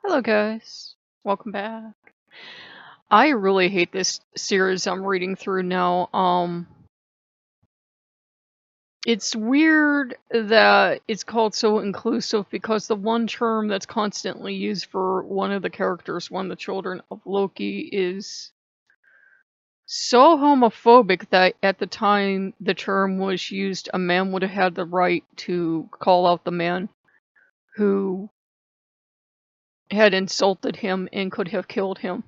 Hello guys, welcome back. I really hate this series I'm reading through now. It's weird that it's called so inclusive because the one term that's constantly used for one of the characters, one of the children of Loki, is so homophobic that at the time the term was used, a man would have had the right to call out the man who had insulted him and could have killed him.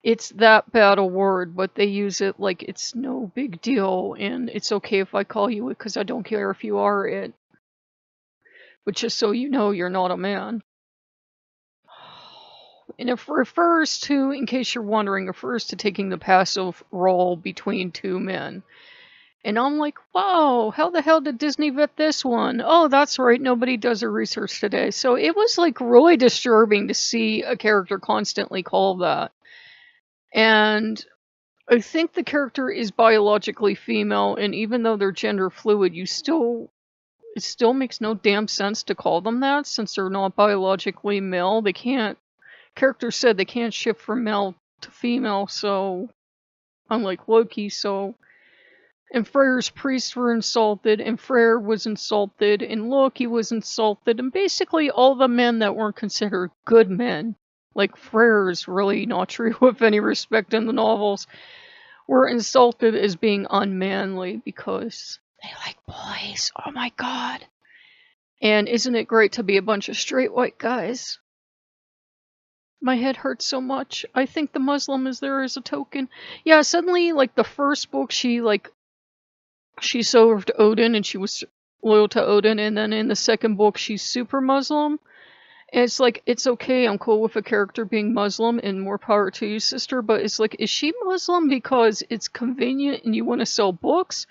It's that bad a word, but they use it like it's no big deal, and it's okay if I call you it because I don't care if you are it. But just so you know, you're not a man. And it refers to, in case you're wondering, refers to taking the passive role between two men. And I'm like, wow, how the hell did Disney vet this one? Oh, that's right, nobody does their research today. So it was like really disturbing to see a character constantly called that. And I think the character is biologically female, and even though they're gender fluid, it still makes no damn sense to call them that since they're not biologically male. They can't, character said they can't shift from male to female, so unlike Loki, and Freyr's priests were insulted, and Freyr was insulted, and Loki was insulted, and basically all the men that weren't considered good men, like Freyr is really not treated with any respect in the novels, were insulted as being unmanly because they like boys. Oh my god. And isn't it great to be a bunch of straight white guys? My head hurts so much. I think the Muslim is there as a token. Yeah, suddenly, like, the first book, she served Odin and she was loyal to Odin, and then in the second book, she's super Muslim. And it's like, it's okay, I'm cool with a character being Muslim, and more power to you, sister, but it's like, is she Muslim because it's convenient and you want to sell books?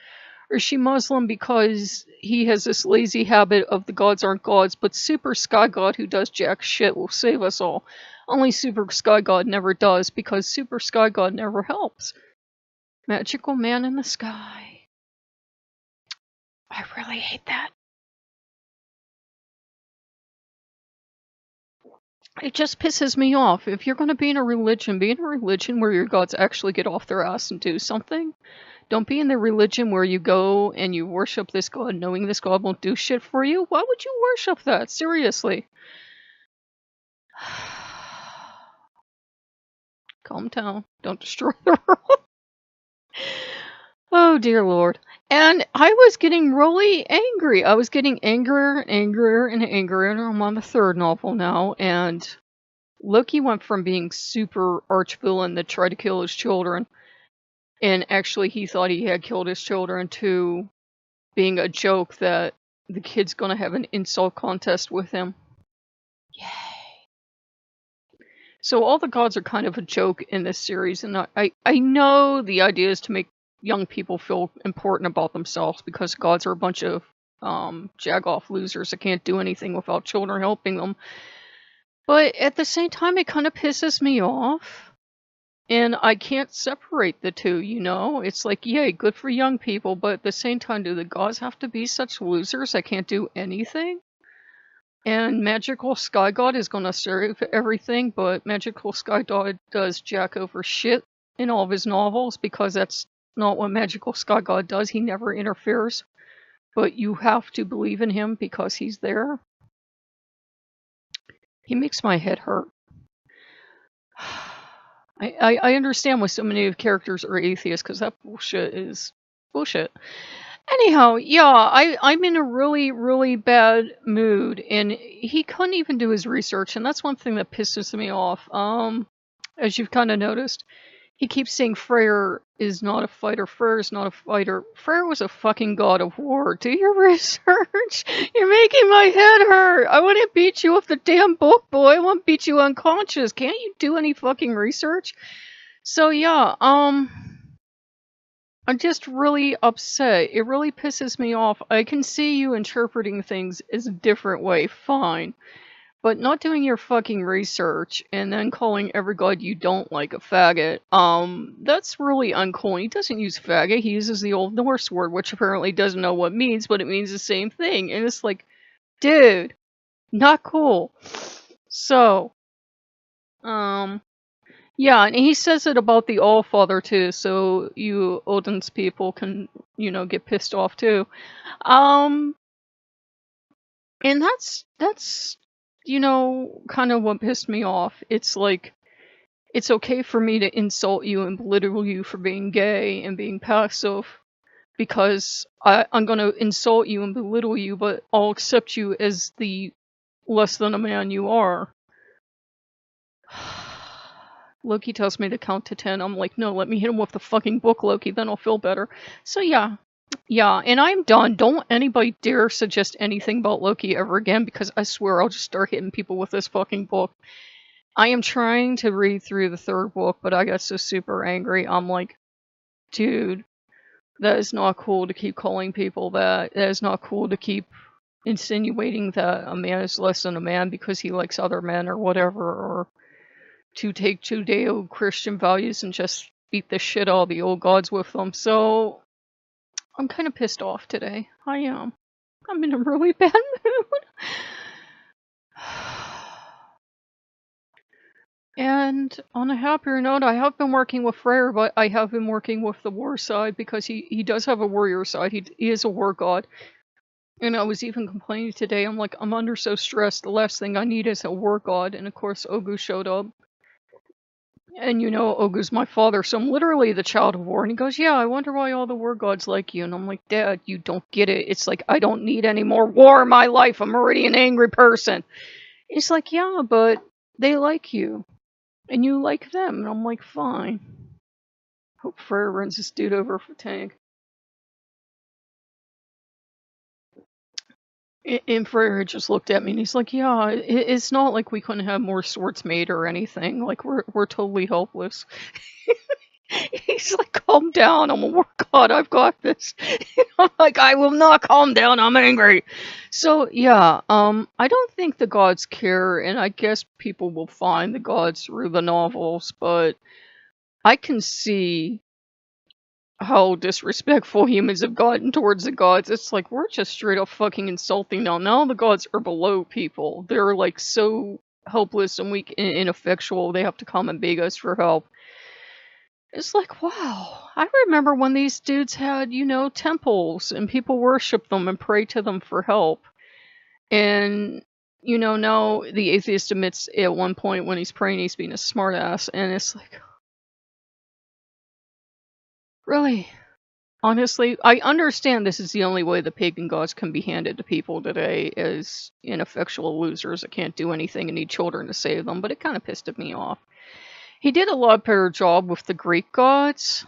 Or is she Muslim because he has this lazy habit of the gods aren't gods, but Super Sky God who does jack shit will save us all? Only Super Sky God never does, because Super Sky God never helps. Magical man in the sky. I really hate that. It just pisses me off. If you're going to be in a religion where your gods actually get off their ass and do something. Don't be in the religion where you go and you worship this god knowing this god won't do shit for you. Why would you worship that? Seriously. Calm down. Don't destroy the world. Oh dear lord. And I was getting really angry. I was getting angrier and angrier and angrier, and I'm on the third novel now, and Loki went from being super arch-villain that tried to kill his children, and actually he thought he had killed his children, to being a joke that the kid's gonna have an insult contest with him. Yay. So all the gods are kind of a joke in this series, and I know the idea is to make young people feel important about themselves because gods are a bunch of jag-off losers that can't do anything without children helping them. But at the same time, it kind of pisses me off. And I can't separate the two, you know? It's like, yay, good for young people, but at the same time, do the gods have to be such losers that can't do anything? And Magical Sky God is gonna serve everything, but Magical Sky God does jack over shit in all of his novels because that's not what Magical Sky God does. He never interferes. But you have to believe in him because he's there. He makes my head hurt. I understand why so many of characters are atheists, because that bullshit is bullshit. Anyhow, yeah, I'm in a really, really bad mood, and he couldn't even do his research, and that's one thing that pisses me off. As you've kind of noticed, he keeps saying Freyr is not a fighter, Freyr is not a fighter. Freyr was a fucking god of war. Do your research! You're making my head hurt! I want to beat you with the damn book, boy! I want to beat you unconscious! Can't you do any fucking research? So yeah, I'm just really upset. It really pisses me off. I can see you interpreting things as a different way, fine. But not doing your fucking research and then calling every god you don't like a faggot, that's really uncool. He doesn't use faggot, he uses the Old Norse word, which apparently doesn't know what it means, but it means the same thing. And it's like, dude, not cool. So, Yeah, and he says it about the Allfather too, so you Odin's people can, get pissed off too. Um, and that's kind of what pissed me off. It's like it's okay for me to insult you and belittle you for being gay and being passive because I'm gonna insult you and belittle you, but I'll accept you as the less than a man you are. Loki tells me to count to 10. I'm like, no, let me hit him with the fucking book, Loki, then I'll feel better. So yeah. Yeah, and I'm done. Don't anybody dare suggest anything about Loki ever again, because I swear I'll just start hitting people with this fucking book. I am trying to read through the third book, but I got so super angry. I'm like, dude, that is not cool to keep calling people that. That is not cool to keep insinuating that a man is less than a man because he likes other men or whatever, or to take Judeo-Christian values and just beat the shit out of the old gods with them. So I'm kind of pissed off today. I am. I'm in a really bad mood. And on a happier note, I have been working with Freyr, but I have been working with the war side because he does have a warrior side. He is a war god. And I was even complaining today. I'm like, I'm under so stressed. The last thing I need is a war god. And of course, Ogu showed up. And Ogu's my father, so I'm literally the child of war. And he goes, yeah, I wonder why all the war gods like you. And I'm like, Dad, you don't get it. It's like, I don't need any more war in my life. I'm already an angry person. He's like, yeah, but they like you. And you like them. And I'm like, fine. Hope Freyr runs this dude over for tank. And Freyr just looked at me and he's like, yeah, it's not like we couldn't have more swords made or anything. Like, we're totally helpless. He's like, calm down. I'm a war god. I've got this. I'm like, I will not calm down. I'm angry. So, yeah, I don't think the gods care, and I guess people will find the gods through the novels, but I can see how disrespectful humans have gotten towards the gods. It's like, we're just straight up fucking insulting now. Now the gods are below people. They're like so helpless and weak and ineffectual. They have to come and beg us for help. It's like, wow. I remember when these dudes had, temples and people worshiped them and prayed to them for help. And, now the atheist admits at one point when he's praying he's being a smartass. And it's like, really? Honestly, I understand this is the only way the pagan gods can be handed to people today, as ineffectual losers that can't do anything and need children to save them, but it kind of pissed me off. He did a lot better job with the Greek gods,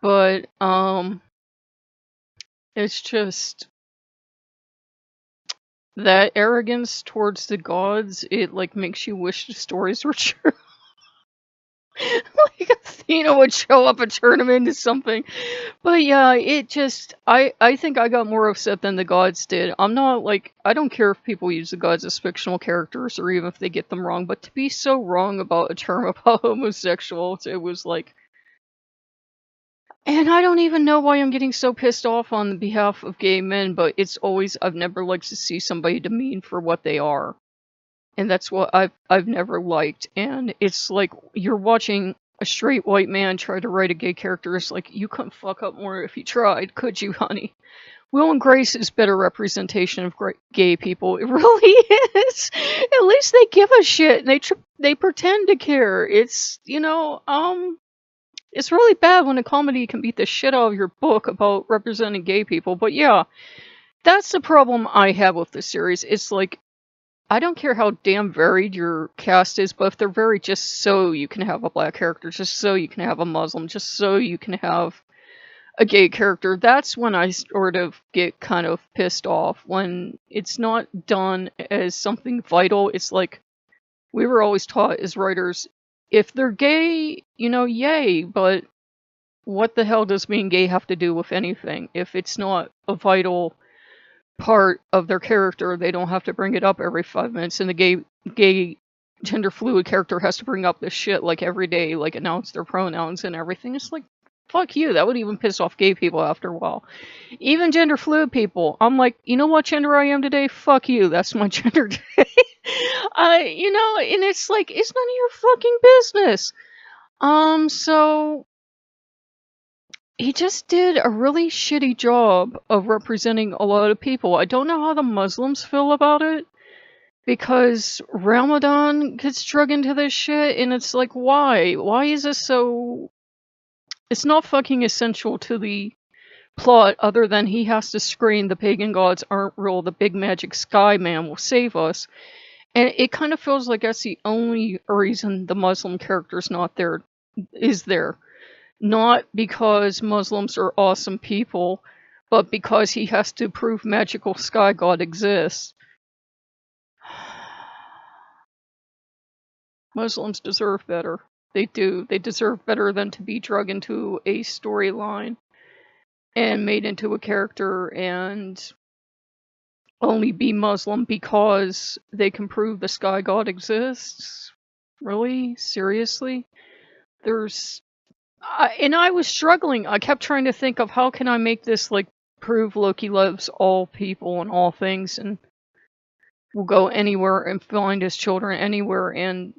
but, it's just that arrogance towards the gods, it, like, makes you wish the stories were true. Like Athena would show up and turn him into something. But yeah, it just, I think I got more upset than the gods did. I'm not like, I don't care if people use the gods as fictional characters or even if they get them wrong, but to be so wrong about a term about homosexuals, it was like, and I don't even know why I'm getting so pissed off on behalf of gay men, but it's always, I've never liked to see somebody demeaned for what they are. And that's what I've never liked. And it's like, you're watching a straight white man try to write a gay character. It's like, you couldn't fuck up more if you tried, could you, honey? Will and Grace is better representation of gay people. It really is. At least they give a shit and they pretend to care. It's, it's really bad when a comedy can beat the shit out of your book about representing gay people. But yeah, that's the problem I have with this series. It's like, I don't care how damn varied your cast is, but if they're varied just so you can have a black character, just so you can have a Muslim, just so you can have a gay character, that's when I sort of get kind of pissed off. When it's not done as something vital, it's like, we were always taught as writers, if they're gay, yay, but what the hell does being gay have to do with anything? If it's not a vital part of their character, they don't have to bring it up every 5 minutes, and the gay gender fluid character has to bring up this shit like every day, like announce their pronouns and everything. It's like, fuck you. That would even piss off gay people after a while. Even gender fluid people. I'm like, you know what gender I am today? Fuck you. That's my gender today. You know, and it's like, it's none of your fucking business. So he just did a really shitty job of representing a lot of people. I don't know how the Muslims feel about it, because Ramadan gets drug into this shit, and it's like, why? Why is this so... It's not fucking essential to the plot, other than he has to scream the pagan gods aren't real, the big magic sky man will save us. And it kind of feels like that's the only reason the Muslim character's not there, is there. Not because Muslims are awesome people, but because he has to prove magical sky god exists. Muslims deserve better. They do. They deserve better than to be drug into a storyline and made into a character and only be Muslim because they can prove the sky god exists. Really? Seriously? And I was struggling. I kept trying to think of how can I make this, like, prove Loki loves all people and all things and will go anywhere and find his children anywhere, and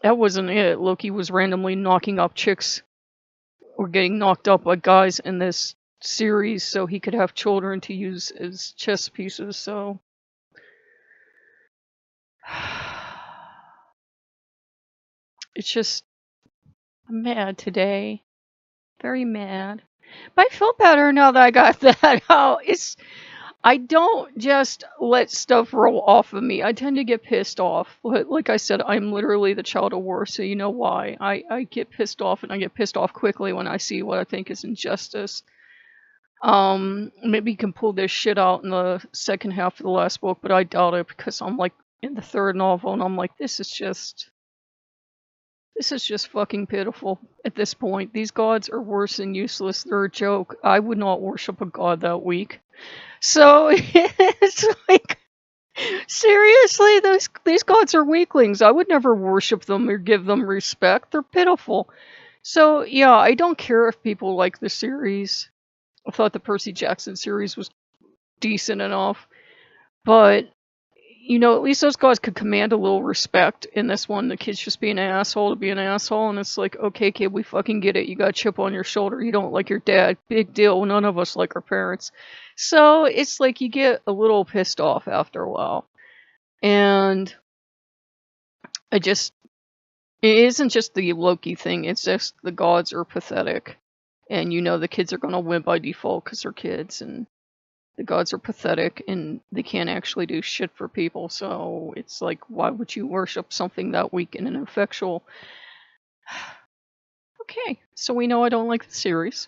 that wasn't it. Loki was randomly knocking up chicks or getting knocked up by guys in this series so he could have children to use as chess pieces, so... It's just... I'm mad today. Very mad. But I feel better now that I got that out. I don't just let stuff roll off of me. I tend to get pissed off. Like I said, I'm literally the child of war, so you know why. I get pissed off, and I get pissed off quickly when I see what I think is injustice. Maybe you can pull this shit out in the second half of the last book, but I doubt it, because I'm like in the third novel, and I'm like, this is just fucking pitiful at this point. These gods are worse than useless. They're a joke. I would not worship a god that weak. So it's like, seriously, these gods are weaklings. I would never worship them or give them respect. They're pitiful. So yeah, I don't care if people like the series. I thought the Percy Jackson series was decent enough, but you know, at least those guys could command a little respect. In this one, the kid's just being an asshole to be an asshole, and it's like, okay, kid, we fucking get it. You got a chip on your shoulder. You don't like your dad. Big deal. None of us like our parents. So it's like you get a little pissed off after a while. And it isn't just the Loki thing. It's just the gods are pathetic. And you know the kids are going to win by default because they're kids, and the gods are pathetic, and they can't actually do shit for people, so it's like, why would you worship something that weak and ineffectual? Okay, so we know I don't like the series.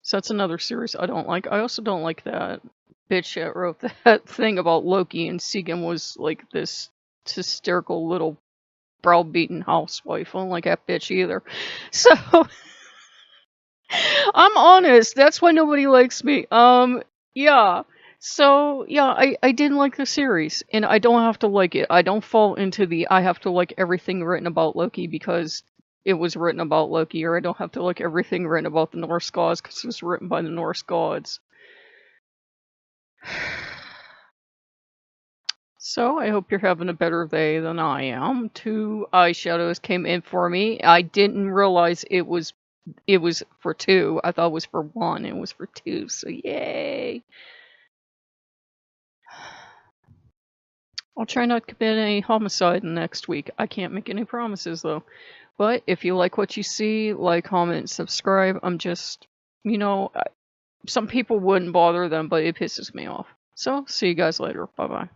So that's another series I don't like. I also don't like that bitch that wrote that thing about Loki, and Segan was like this hysterical little browbeaten housewife. I don't like that bitch either. So... I'm honest, that's why nobody likes me. Yeah. So, yeah, I didn't like the series, and I don't have to like it. I don't fall into the I have to like everything written about Loki because it was written about Loki, or I don't have to like everything written about the Norse gods because it was written by the Norse gods. So, I hope you're having a better day than I am. 2 eyeshadows came in for me. I didn't realize it was for 2. I thought it was for 1. It was for 2, so yay! I'll try not to commit any homicide next week. I can't make any promises, though. But if you like what you see, like, comment, subscribe. I'm just, you know, some people wouldn't bother them, but it pisses me off. So, see you guys later. Bye-bye.